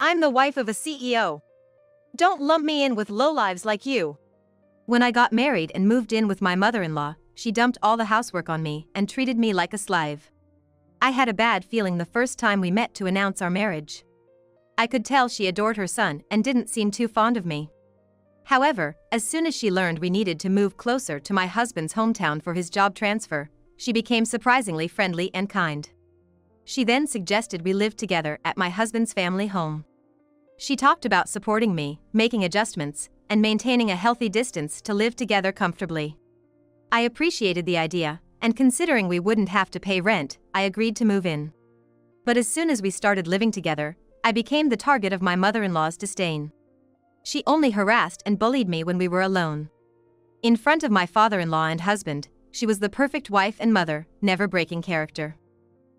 I'm the wife of a CEO. Don't lump me in with lowlives like you. When I got married and moved in with my mother-in-law, she dumped all the housework on me and treated me like a slave. I had a bad feeling the first time we met to announce our marriage. I could tell she adored her son and didn't seem too fond of me. However, as soon as she learned we needed to move closer to my husband's hometown for his job transfer, she became surprisingly friendly and kind. She then suggested we live together at my husband's family home. She talked about supporting me, making adjustments, and maintaining a healthy distance to live together comfortably. I appreciated the idea, and considering we wouldn't have to pay rent, I agreed to move in. But as soon as we started living together, I became the target of my mother-in-law's disdain. She only harassed and bullied me when we were alone. In front of my father-in-law and husband, she was the perfect wife and mother, never breaking character.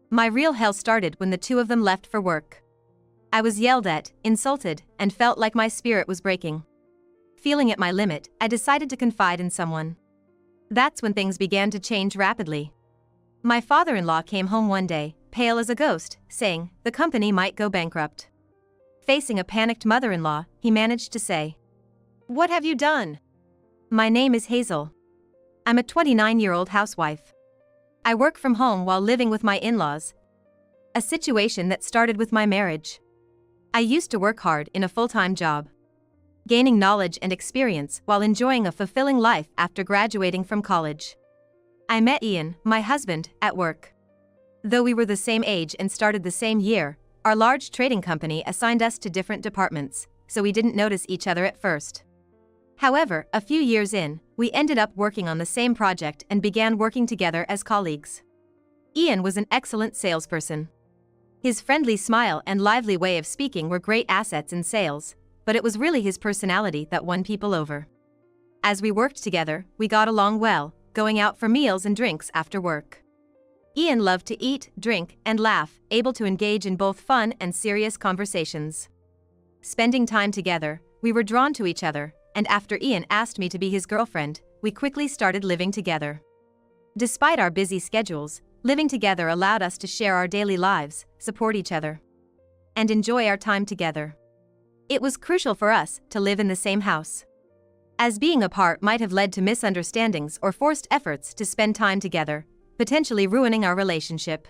My real hell started when the two of them left for work. I was yelled at, insulted, and felt like my spirit was breaking. Feeling at my limit, I decided to confide in someone. That's when things began to change rapidly. My father-in-law came home one day, pale as a ghost, saying the company might go bankrupt. Facing a panicked mother-in-law, he managed to say, "What have you done?" My name is Hazel. I'm a 29-year-old housewife. I work from home while living with my in-laws. A situation that started with my marriage. I used to work hard in a full-time job, gaining knowledge and experience while enjoying a fulfilling life after graduating from college. I met Ian, my husband, at work. Though we were the same age and started the same year, our large trading company assigned us to different departments, so we didn't notice each other at first. However, a few years in, we ended up working on the same project and began working together as colleagues. Ian was an excellent salesperson. His friendly smile and lively way of speaking were great assets in sales, but it was really his personality that won people over. As we worked together, we got along well, going out for meals and drinks after work. Ian loved to eat, drink, and laugh, able to engage in both fun and serious conversations. Spending time together, we were drawn to each other, and after Ian asked me to be his girlfriend, we quickly started living together. Despite our busy schedules, living together allowed us to share our daily lives, support each other, and enjoy our time together. It was crucial for us to live in the same house, as being apart might have led to misunderstandings or forced efforts to spend time together, potentially ruining our relationship.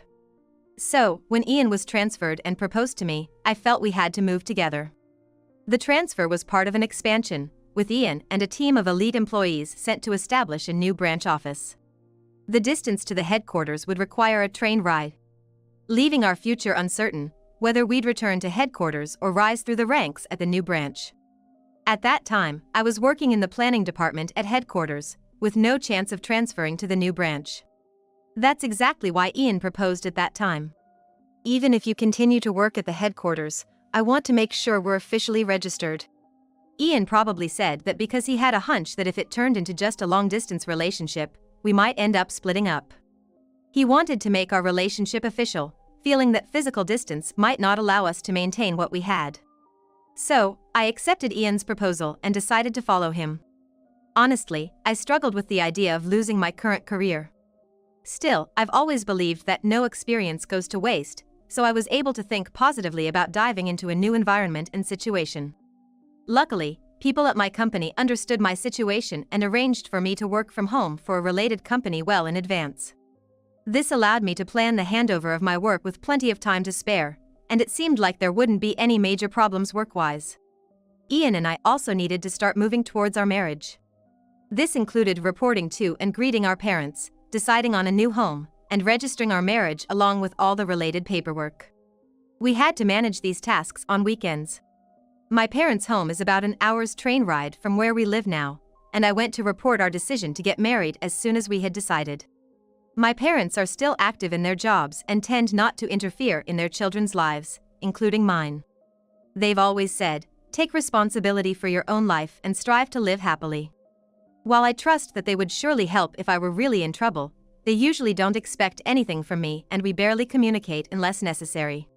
So, when Ian was transferred and proposed to me, I felt we had to move together. The transfer was part of an expansion, with Ian and a team of elite employees sent to establish a new branch office. The distance to the headquarters would require a train ride, leaving our future uncertain, whether we'd return to headquarters or rise through the ranks at the new branch. At that time, I was working in the planning department at headquarters, with no chance of transferring to the new branch. That's exactly why Ian proposed at that time. Even if you continue to work at the headquarters, I want to make sure we're officially registered. Ian probably said that because he had a hunch that if it turned into just a long-distance relationship, we might end up splitting up. He wanted to make our relationship official, feeling that physical distance might not allow us to maintain what we had. So, I accepted Ian's proposal and decided to follow him. Honestly, I struggled with the idea of losing my current career. Still, I've always believed that no experience goes to waste, so I was able to think positively about diving into a new environment and situation. Luckily, people at my company understood my situation and arranged for me to work from home for a related company well in advance. This allowed me to plan the handover of my work with plenty of time to spare, and it seemed like there wouldn't be any major problems work-wise. Ian and I also needed to start moving towards our marriage. This included reporting to and greeting our parents, deciding on a new home, and registering our marriage along with all the related paperwork. We had to manage these tasks on weekends. My parents' home is about an hour's train ride from where we live now, and I went to report our decision to get married as soon as we had decided. My parents are still active in their jobs and tend not to interfere in their children's lives, including mine. They've always said, "Take responsibility for your own life and strive to live happily." While I trust that they would surely help if I were really in trouble, they usually don't expect anything from me and we barely communicate unless necessary.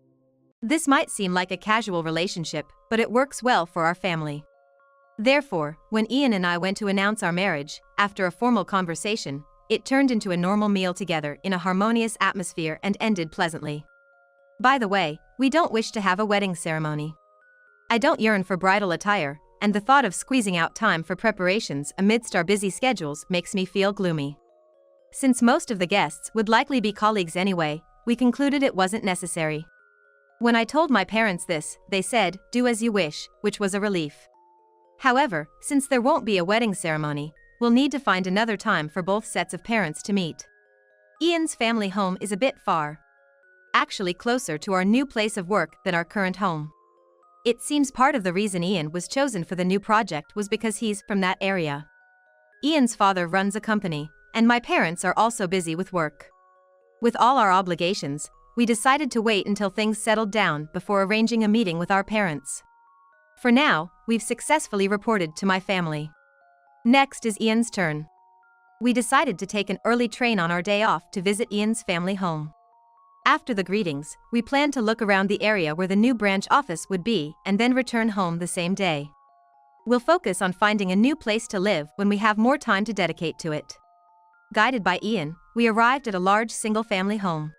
This might seem like a casual relationship, but it works well for our family. Therefore, when Ian and I went to announce our marriage, after a formal conversation, it turned into a normal meal together in a harmonious atmosphere and ended pleasantly. By the way, we don't wish to have a wedding ceremony. I don't yearn for bridal attire, and the thought of squeezing out time for preparations amidst our busy schedules makes me feel gloomy. Since most of the guests would likely be colleagues anyway, we concluded it wasn't necessary. When I told my parents this, they said, "Do as you wish," which was a relief. However, since there won't be a wedding ceremony, we'll need to find another time for both sets of parents to meet. Ian's family home is a bit far. Actually closer to our new place of work than our current home. It seems part of the reason Ian was chosen for the new project was because he's from that area. Ian's father runs a company, and my parents are also busy with work. With all our obligations, we decided to wait until things settled down before arranging a meeting with our parents. For now, we've successfully reported to my family. Next is Ian's turn. We decided to take an early train on our day off to visit Ian's family home. After the greetings, we planned to look around the area where the new branch office would be and then return home the same day. We'll focus on finding a new place to live when we have more time to dedicate to it. Guided by Ian, we arrived at a large single-family home.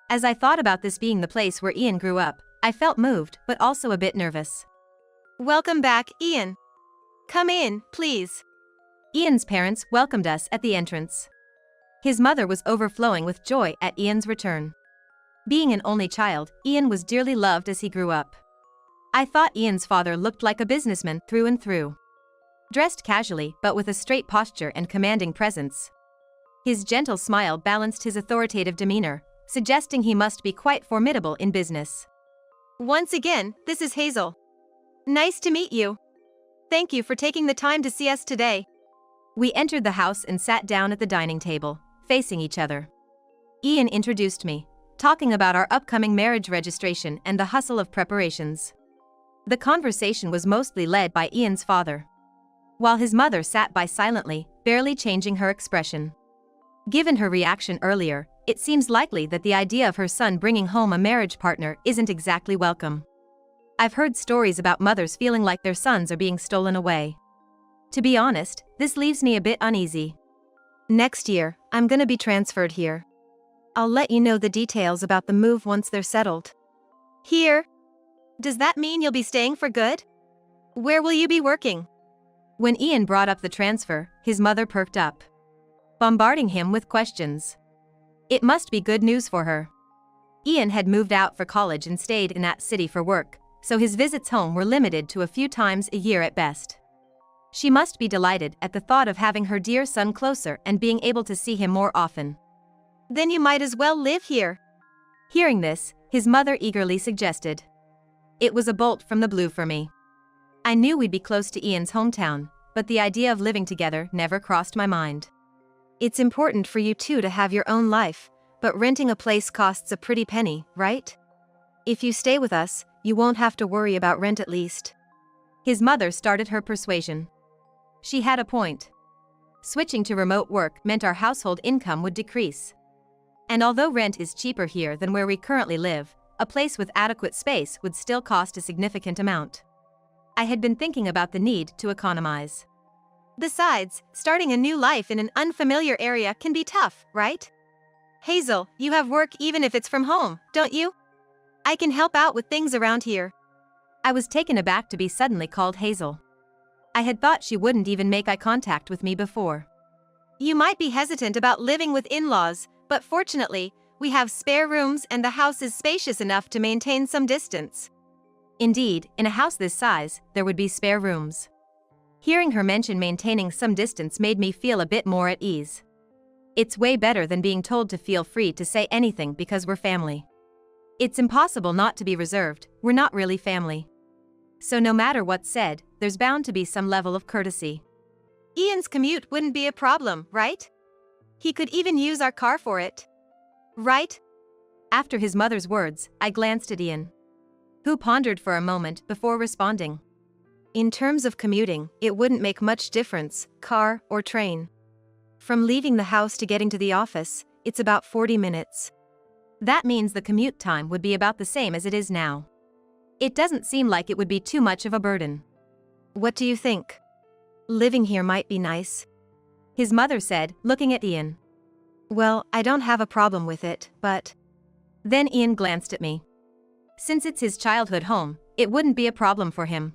As I thought about this being the place where Ian grew up, I felt moved but also a bit nervous. Welcome back, Ian. Come in, please. Ian's parents welcomed us at the entrance. His mother was overflowing with joy at Ian's return. Being an only child, Ian was dearly loved as he grew up. I thought Ian's father looked like a businessman through and through. Dressed casually but with a straight posture and commanding presence. His gentle smile balanced his authoritative demeanor, suggesting he must be quite formidable in business. Once again, this is Hazel. Nice to meet you. Thank you for taking the time to see us today. We entered the house and sat down at the dining table, facing each other. Ian introduced me, talking about our upcoming marriage registration and the hustle of preparations. The conversation was mostly led by Ian's father, while his mother sat by silently, barely changing her expression. Given her reaction earlier, it seems likely that the idea of her son bringing home a marriage partner isn't exactly welcome. I've heard stories about mothers feeling like their sons are being stolen away. To be honest, this leaves me a bit uneasy. Next year, I'm gonna be transferred here. I'll let you know the details about the move once they're settled. Here? Does that mean you'll be staying for good? Where will you be working? When Ian brought up the transfer, his mother perked up, bombarding him with questions. It must be good news for her. Ian had moved out for college and stayed in that city for work, so his visits home were limited to a few times a year at best. She must be delighted at the thought of having her dear son closer and being able to see him more often. Then you might as well live here. Hearing this, his mother eagerly suggested. It was a bolt from the blue for me. I knew we'd be close to Ian's hometown, but the idea of living together never crossed my mind. It's important for you two to have your own life, but renting a place costs a pretty penny, right? If you stay with us, you won't have to worry about rent at least. His mother started her persuasion. She had a point. Switching to remote work meant our household income would decrease. And although rent is cheaper here than where we currently live, a place with adequate space would still cost a significant amount. I had been thinking about the need to economize. Besides, starting a new life in an unfamiliar area can be tough, right? Hazel, you have work even if it's from home, don't you? I can help out with things around here. I was taken aback to be suddenly called Hazel. I had thought she wouldn't even make eye contact with me before. You might be hesitant about living with in-laws, but fortunately, we have spare rooms and the house is spacious enough to maintain some distance. Indeed, in a house this size, there would be spare rooms. Hearing her mention maintaining some distance made me feel a bit more at ease. It's way better than being told to feel free to say anything because we're family. It's impossible not to be reserved, we're not really family. So no matter what's said, there's bound to be some level of courtesy. Ian's commute wouldn't be a problem, right? He could even use our car for it. Right? After his mother's words, I glanced at Ian, who pondered for a moment before responding. In terms of commuting, it wouldn't make much difference, car or train. From leaving the house to getting to the office, it's about 40 minutes. That means the commute time would be about the same as it is now. It doesn't seem like it would be too much of a burden. What do you think? Living here might be nice, his mother said, looking at Ian. Well, I don't have a problem with it, but... Then Ian glanced at me. Since it's his childhood home, it wouldn't be a problem for him.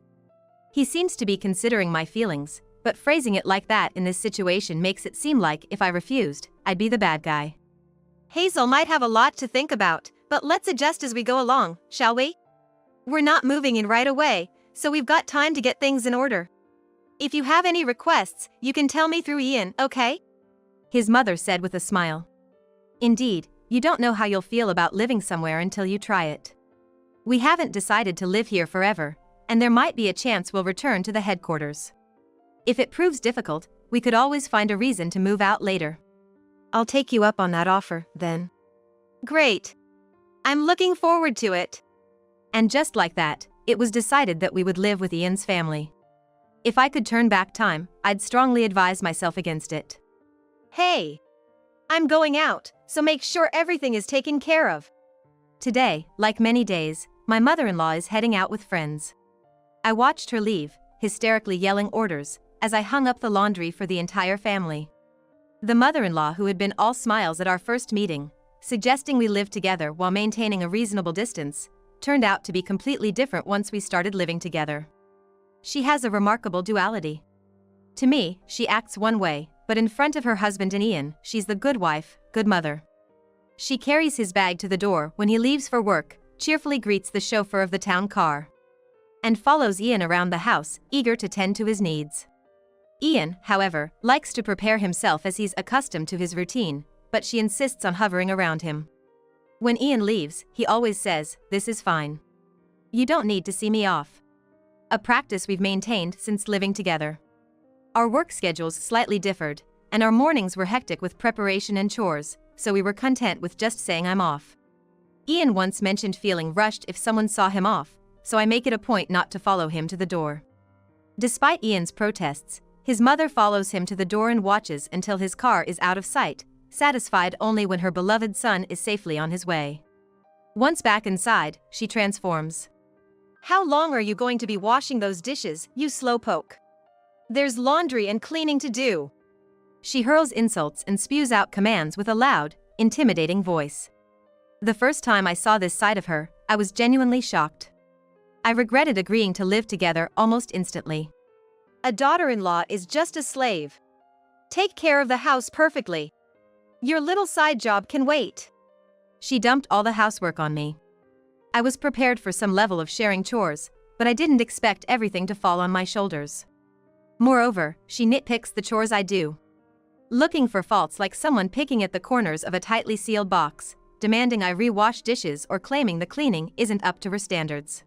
He seems to be considering my feelings, but phrasing it like that in this situation makes it seem like if I refused, I'd be the bad guy. Hazel might have a lot to think about, but let's adjust as we go along, shall we? We're not moving in right away, so we've got time to get things in order. If you have any requests, you can tell me through Ian, okay? His mother said with a smile. Indeed, you don't know how you'll feel about living somewhere until you try it. We haven't decided to live here forever, and there might be a chance we'll return to the headquarters. If it proves difficult, we could always find a reason to move out later. I'll take you up on that offer, then. Great. I'm looking forward to it. And just like that, it was decided that we would live with Ian's family. If I could turn back time, I'd strongly advise myself against it. Hey! I'm going out, so make sure everything is taken care of. Today, like many days, my mother-in-law is heading out with friends. I watched her leave, hysterically yelling orders, as I hung up the laundry for the entire family. The mother-in-law, who had been all smiles at our first meeting, suggesting we live together while maintaining a reasonable distance, turned out to be completely different once we started living together. She has a remarkable duality. To me, she acts one way, but in front of her husband and Ian, she's the good wife, good mother. She carries his bag to the door when he leaves for work, cheerfully greets the chauffeur of the town car, and follows Ian around the house, eager to tend to his needs. Ian, however, likes to prepare himself as he's accustomed to his routine, but she insists on hovering around him. When Ian leaves, he always says, "This is fine. You don't need to see me off." A practice we've maintained since living together. Our work schedules slightly differed, and our mornings were hectic with preparation and chores, so we were content with just saying I'm off. Ian once mentioned feeling rushed if someone saw him off, so I make it a point not to follow him to the door. Despite Ian's protests, his mother follows him to the door and watches until his car is out of sight, satisfied only when her beloved son is safely on his way. Once back inside, she transforms. How long are you going to be washing those dishes, you slowpoke? There's laundry and cleaning to do. She hurls insults and spews out commands with a loud, intimidating voice. The first time I saw this side of her, I was genuinely shocked. I regretted agreeing to live together almost instantly. A daughter-in-law is just a slave. Take care of the house perfectly. Your little side job can wait. She dumped all the housework on me. I was prepared for some level of sharing chores, but I didn't expect everything to fall on my shoulders. Moreover, she nitpicks the chores I do, looking for faults like someone picking at the corners of a tightly sealed box, demanding I re-wash dishes or claiming the cleaning isn't up to her standards.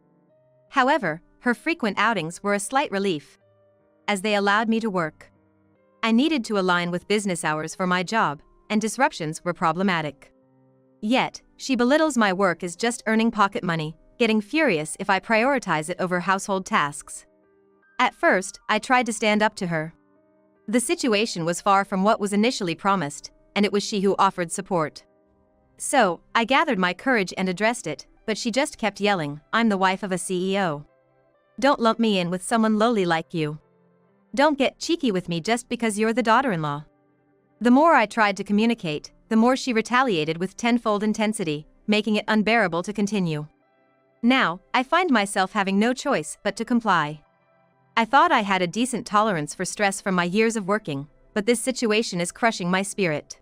However, her frequent outings were a slight relief, as they allowed me to work. I needed to align with business hours for my job, and disruptions were problematic. Yet, she belittles my work as just earning pocket money, getting furious if I prioritize it over household tasks. At first, I tried to stand up to her. The situation was far from what was initially promised, and it was she who offered support. So, I gathered my courage and addressed it, but she just kept yelling, "I'm the wife of a CEO. Don't lump me in with someone lowly like you. Don't get cheeky with me just because you're the daughter-in-law." The more I tried to communicate, the more she retaliated with tenfold intensity, making it unbearable to continue. Now, I find myself having no choice but to comply. I thought I had a decent tolerance for stress from my years of working, but this situation is crushing my spirit.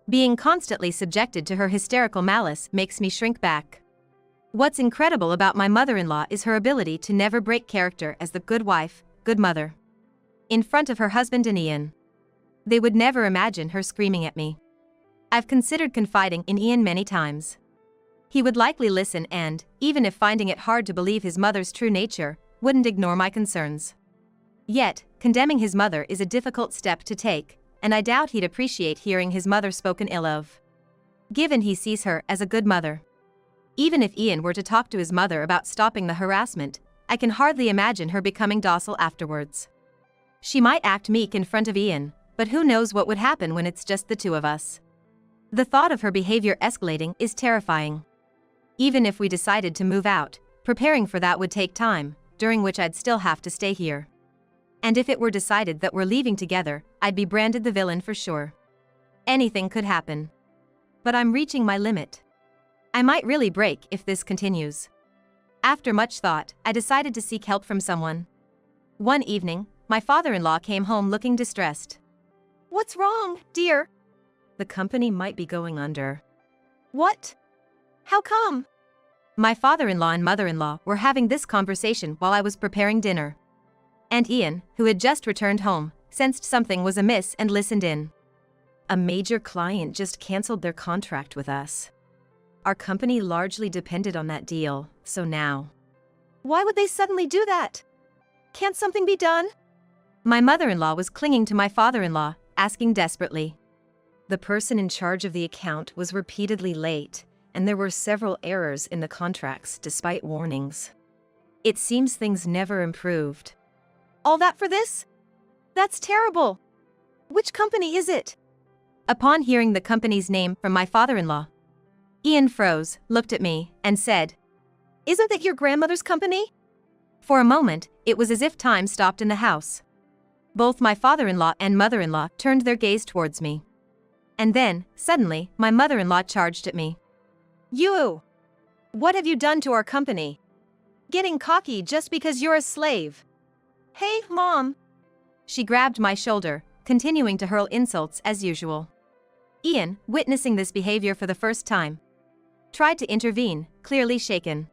Being constantly subjected to her hysterical malice makes me shrink back. What's incredible about my mother-in-law is her ability to never break character as the good wife, good mother. In front of her husband and Ian, they would never imagine her screaming at me. I've considered confiding in Ian many times. He would likely listen and, even if finding it hard to believe his mother's true nature, wouldn't ignore my concerns. Yet, condemning his mother is a difficult step to take, and I doubt he'd appreciate hearing his mother spoken ill of, given he sees her as a good mother. Even if Ian were to talk to his mother about stopping the harassment, I can hardly imagine her becoming docile afterwards. She might act meek in front of Ian, but who knows what would happen when it's just the two of us. The thought of her behavior escalating is terrifying. Even if we decided to move out, preparing for that would take time, during which I'd still have to stay here. And if it were decided that we're leaving together, I'd be branded the villain for sure. Anything could happen. But I'm reaching my limit. I might really break if this continues. After much thought, I decided to seek help from someone. One evening, my father-in-law came home looking distressed. What's wrong, dear? The company might be going under. What? How come? My father-in-law and mother-in-law were having this conversation while I was preparing dinner. And Ian, who had just returned home, sensed something was amiss and listened in. A major client just canceled their contract with us. Our company largely depended on that deal, so now. Why would they suddenly do that? Can't something be done? My mother-in-law was clinging to my father-in-law, asking desperately. The person in charge of the account was repeatedly late, and there were several errors in the contracts despite warnings. It seems things never improved. All that for this? That's terrible. Which company is it? Upon hearing the company's name from my father-in-law, Ian froze, looked at me, and said, Isn't that your grandmother's company? For a moment, it was as if time stopped in the house. Both my father-in-law and mother-in-law turned their gaze towards me. And then, suddenly, my mother-in-law charged at me. You! What have you done to our company? Getting cocky just because you're a slave. Hey, Mom! She grabbed my shoulder, continuing to hurl insults as usual. Ian, witnessing this behavior for the first time, tried to intervene, clearly shaken.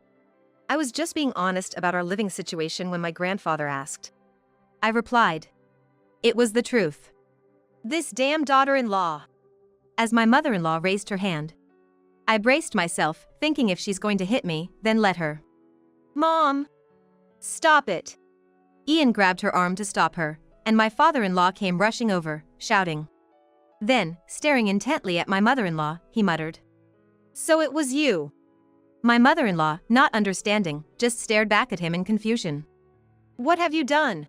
I was just being honest about our living situation when my grandfather asked. I replied. It was the truth. This damn daughter-in-law. As my mother-in-law raised her hand, I braced myself, thinking if she's going to hit me, then let her. Mom! Stop it! Ian grabbed her arm to stop her, and my father-in-law came rushing over, shouting. Then, staring intently at my mother-in-law, he muttered. So it was you. My mother-in-law, not understanding, just stared back at him in confusion. What have you done?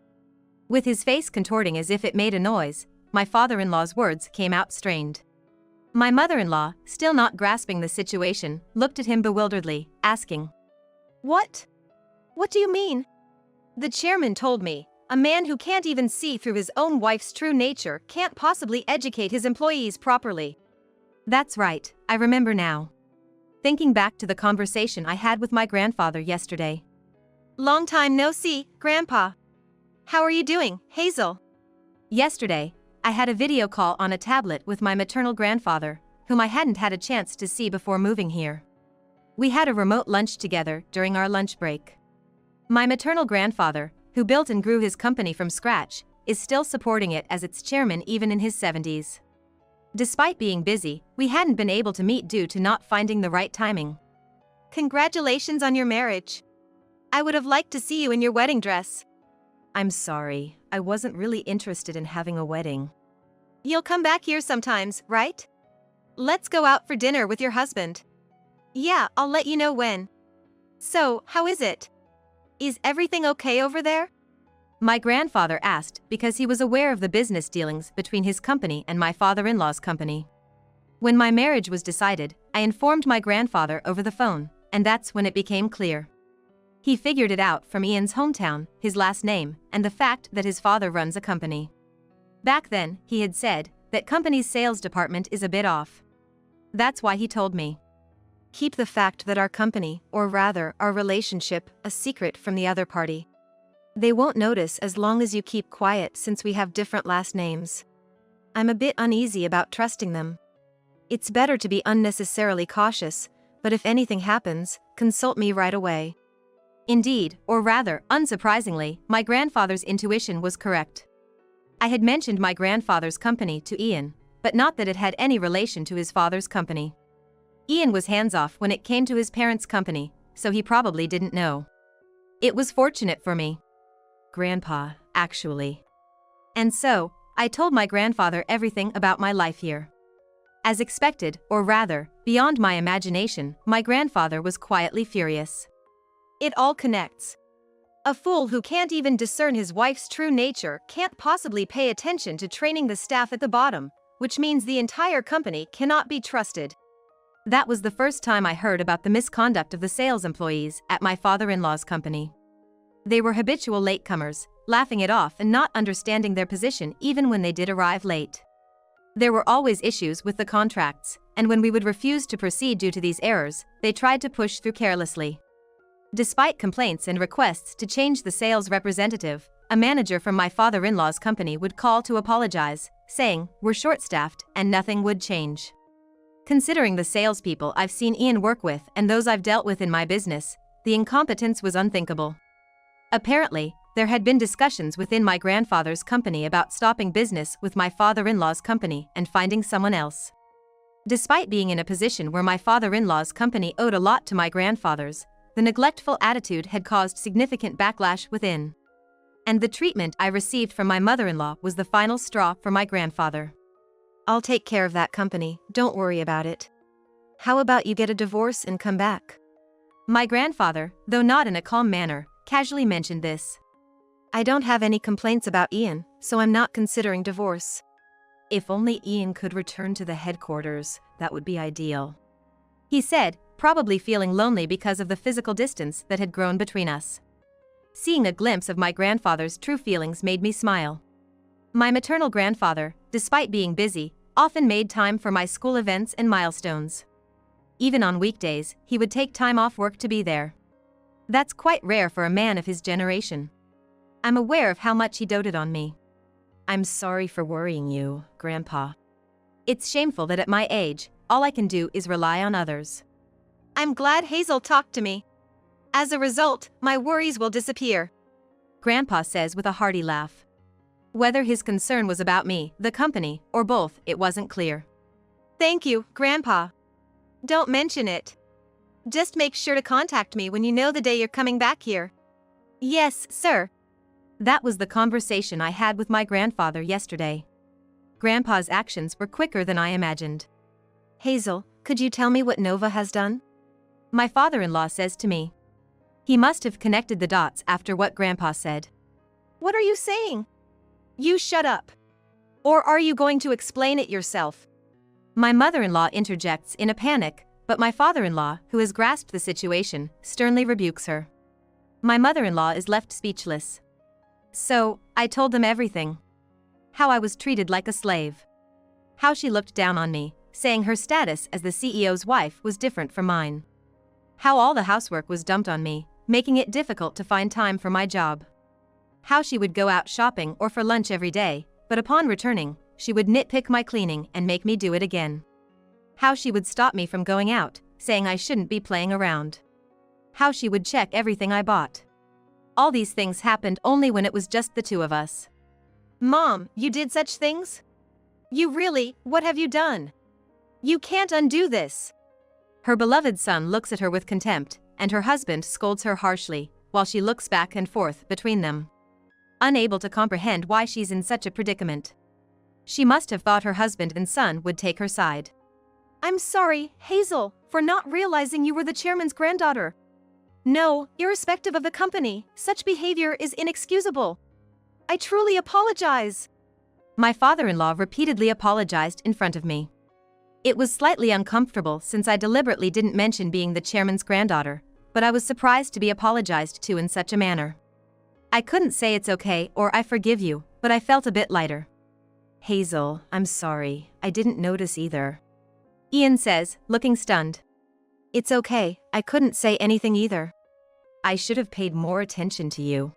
With his face contorting as if it made a noise, my father-in-law's words came out strained. My mother-in-law, still not grasping the situation, looked at him bewilderedly, asking. What? What do you mean? The chairman told me, a man who can't even see through his own wife's true nature can't possibly educate his employees properly. That's right, I remember now. Thinking back to the conversation I had with my grandfather yesterday. Long time no see, Grandpa. How are you doing, Hazel? Yesterday, I had a video call on a tablet with my maternal grandfather, whom I hadn't had a chance to see before moving here. We had a remote lunch together during our lunch break. My maternal grandfather, who built and grew his company from scratch, is still supporting it as its chairman even in his 70s. Despite being busy, we hadn't been able to meet due to not finding the right timing. Congratulations on your marriage. I would have liked to see you in your wedding dress. I'm sorry, I wasn't really interested in having a wedding. You'll come back here sometimes, right? Let's go out for dinner with your husband. Yeah, I'll let you know when. So, how is it? Is everything okay over there? My grandfather asked because he was aware of the business dealings between his company and my father-in-law's company. When my marriage was decided, I informed my grandfather over the phone, and that's when it became clear. He figured it out from Ian's hometown, his last name, and the fact that his father runs a company. Back then, he had said that company's sales department is a bit off. That's why he told me. Keep the fact that our company, or rather, our relationship, a secret from the other party. They won't notice as long as you keep quiet since we have different last names. I'm a bit uneasy about trusting them. It's better to be unnecessarily cautious, but if anything happens, consult me right away. Indeed, or rather, unsurprisingly, my grandfather's intuition was correct. I had mentioned my grandfather's company to Ian, but not that it had any relation to his father's company. Ian was hands-off when it came to his parents' company, so he probably didn't know. It was fortunate for me. Grandpa, actually. And so, I told my grandfather everything about my life here. As expected, or rather, beyond my imagination, my grandfather was quietly furious. It all connects. A fool who can't even discern his wife's true nature can't possibly pay attention to training the staff at the bottom, which means the entire company cannot be trusted. That was the first time I heard about the misconduct of the sales employees at my father-in-law's company. They were habitual latecomers, laughing it off and not understanding their position even when they did arrive late. There were always issues with the contracts, and when we would refuse to proceed due to these errors, they tried to push through carelessly. Despite complaints and requests to change the sales representative, a manager from my father-in-law's company would call to apologize, saying, "We're short-staffed," and nothing would change. Considering the salespeople I've seen Ian work with and those I've dealt with in my business, the incompetence was unthinkable. Apparently, there had been discussions within my grandfather's company about stopping business with my father-in-law's company and finding someone else. Despite being in a position where my father-in-law's company owed a lot to my grandfather's, the neglectful attitude had caused significant backlash within. And the treatment I received from my mother-in-law was the final straw for my grandfather. I'll take care of that company, don't worry about it. How about you get a divorce and come back? My grandfather, though not in a calm manner, casually mentioned this. I don't have any complaints about Ian, so I'm not considering divorce. If only Ian could return to the headquarters, that would be ideal, he said, probably feeling lonely because of the physical distance that had grown between us. Seeing a glimpse of my grandfather's true feelings made me smile. My maternal grandfather, despite being busy, often made time for my school events and milestones. Even on weekdays, he would take time off work to be there. That's quite rare for a man of his generation. I'm aware of how much he doted on me. I'm sorry for worrying you, Grandpa. It's shameful that at my age, all I can do is rely on others. I'm glad Hazel talked to me. As a result, my worries will disappear, Grandpa says with a hearty laugh. Whether his concern was about me, the company, or both, it wasn't clear. Thank you, Grandpa. Don't mention it. Just make sure to contact me when you know the day you're coming back here. Yes, sir. That was the conversation I had with my grandfather yesterday. Grandpa's actions were quicker than I imagined. Hazel, could you tell me what Nova has done? My father-in-law says to me. He must have connected the dots after what Grandpa said. What are you saying? You shut up. Or are you going to explain it yourself? My mother-in-law interjects in a panic, but my father-in-law, who has grasped the situation, sternly rebukes her. My mother-in-law is left speechless. So, I told them everything. How I was treated like a slave. How she looked down on me, saying her status as the CEO's wife was different from mine. How all the housework was dumped on me, making it difficult to find time for my job. How she would go out shopping or for lunch every day, but upon returning, she would nitpick my cleaning and make me do it again. How she would stop me from going out, saying I shouldn't be playing around. How she would check everything I bought. All these things happened only when it was just the two of us. Mom, you did such things? What have you done? You can't undo this. Her beloved son looks at her with contempt, and her husband scolds her harshly, while she looks back and forth between them. Unable to comprehend why she's in such a predicament. She must have thought her husband and son would take her side. I'm sorry, Hazel, for not realizing you were the chairman's granddaughter. No, irrespective of the company, such behavior is inexcusable. I truly apologize. My father-in-law repeatedly apologized in front of me. It was slightly uncomfortable since I deliberately didn't mention being the chairman's granddaughter, but I was surprised to be apologized to in such a manner. I couldn't say it's okay or I forgive you, but I felt a bit lighter. Hazel, I'm sorry, I didn't notice either. Ian says, looking stunned. It's okay, I couldn't say anything either. I should have paid more attention to you.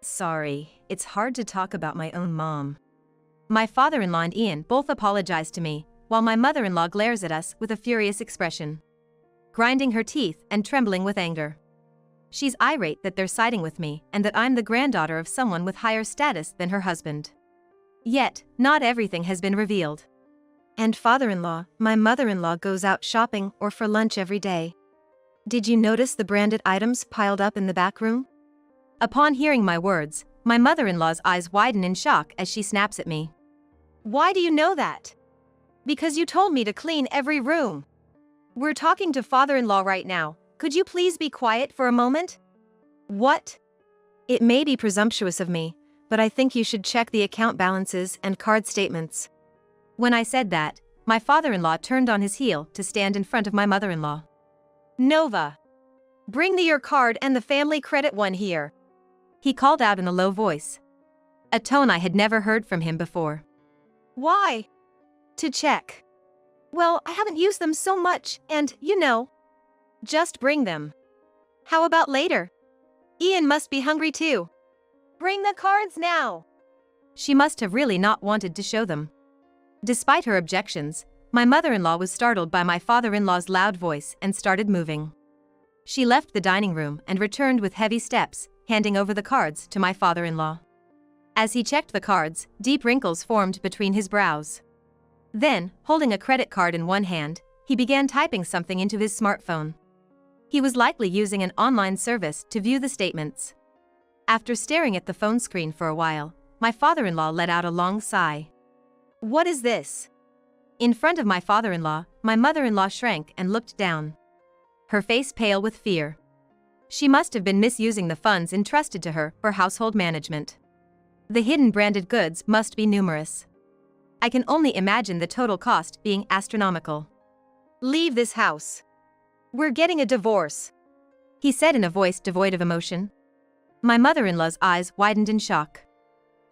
Sorry, it's hard to talk about my own mom. My father-in-law and Ian both apologized to me, while my mother-in-law glares at us with a furious expression. Grinding her teeth and trembling with anger. She's irate that they're siding with me and that I'm the granddaughter of someone with higher status than her husband. Yet, not everything has been revealed. And father-in-law, my mother-in-law goes out shopping or for lunch every day. Did you notice the branded items piled up in the back room? Upon hearing my words, my mother-in-law's eyes widen in shock as she snaps at me. Why do you know that? Because you told me to clean every room. We're talking to father-in-law right now. Could you please be quiet for a moment? What? It may be presumptuous of me, but I think you should check the account balances and card statements. When I said that, my father-in-law turned on his heel to stand in front of my mother-in-law. Nova, bring your card and the family credit one here. He called out in a low voice. A tone I had never heard from him before. Why? To check. Well, I haven't used them so much, and, just bring them. How about later? Ian must be hungry too. Bring the cards now. She must have really not wanted to show them. Despite her objections, my mother-in-law was startled by my father-in-law's loud voice and started moving. She left the dining room and returned with heavy steps, handing over the cards to my father-in-law. As he checked the cards, deep wrinkles formed between his brows. Then, holding a credit card in one hand, he began typing something into his smartphone. He was likely using an online service to view the statements. After staring at the phone screen for a while, my father-in-law let out a long sigh. What is this? In front of my father-in-law, my mother-in-law shrank and looked down. Her face pale with fear. She must have been misusing the funds entrusted to her for household management. The hidden branded goods must be numerous. I can only imagine the total cost being astronomical. Leave this house. We're getting a divorce, he said in a voice devoid of emotion. My mother-in-law's eyes widened in shock.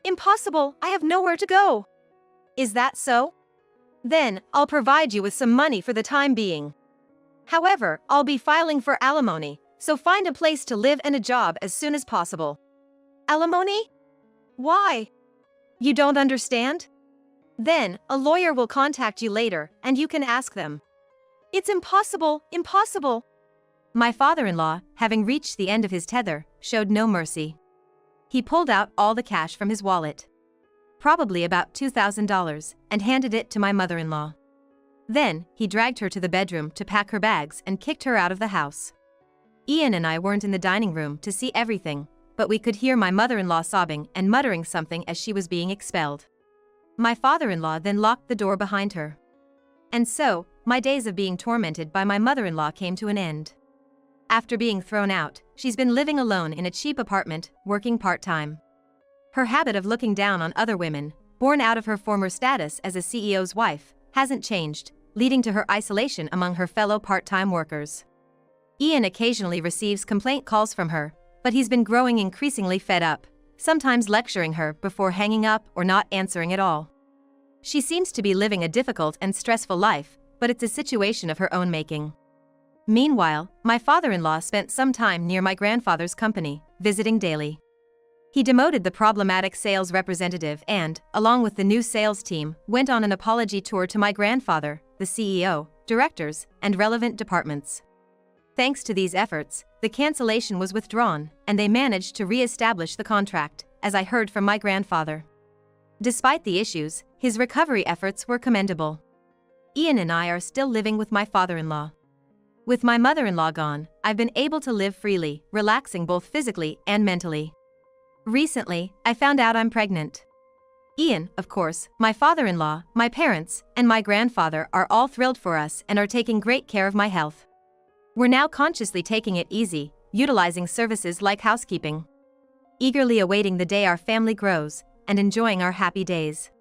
Impossible, I have nowhere to go. Is that so? Then, I'll provide you with some money for the time being. However, I'll be filing for alimony, so find a place to live and a job as soon as possible. Alimony? Why? You don't understand? Then, a lawyer will contact you later, and you can ask them. It's impossible, impossible. My father-in-law, having reached the end of his tether, showed no mercy. He pulled out all the cash from his wallet, probably about $2,000, and handed it to my mother-in-law. Then, he dragged her to the bedroom to pack her bags and kicked her out of the house. Ian and I weren't in the dining room to see everything, but we could hear my mother-in-law sobbing and muttering something as she was being expelled. My father-in-law then locked the door behind her. And so, my days of being tormented by my mother-in-law came to an end. After being thrown out, she's been living alone in a cheap apartment, working part-time. Her habit of looking down on other women, born out of her former status as a CEO's wife, hasn't changed, leading to her isolation among her fellow part-time workers. Ian occasionally receives complaint calls from her, but he's been growing increasingly fed up, sometimes lecturing her before hanging up or not answering at all. She seems to be living a difficult and stressful life, but it's a situation of her own making. Meanwhile, my father-in-law spent some time near my grandfather's company, visiting daily. He demoted the problematic sales representative and, along with the new sales team, went on an apology tour to my grandfather, the CEO, directors, and relevant departments. Thanks to these efforts, the cancellation was withdrawn, and they managed to re-establish the contract, as I heard from my grandfather. Despite the issues, his recovery efforts were commendable. Ian and I are still living with my father-in-law. With my mother-in-law gone, I've been able to live freely, relaxing both physically and mentally. Recently, I found out I'm pregnant. Ian, of course, my father-in-law, my parents, and my grandfather are all thrilled for us and are taking great care of my health. We're now consciously taking it easy, utilizing services like housekeeping. Eagerly awaiting the day our family grows, and enjoying our happy days.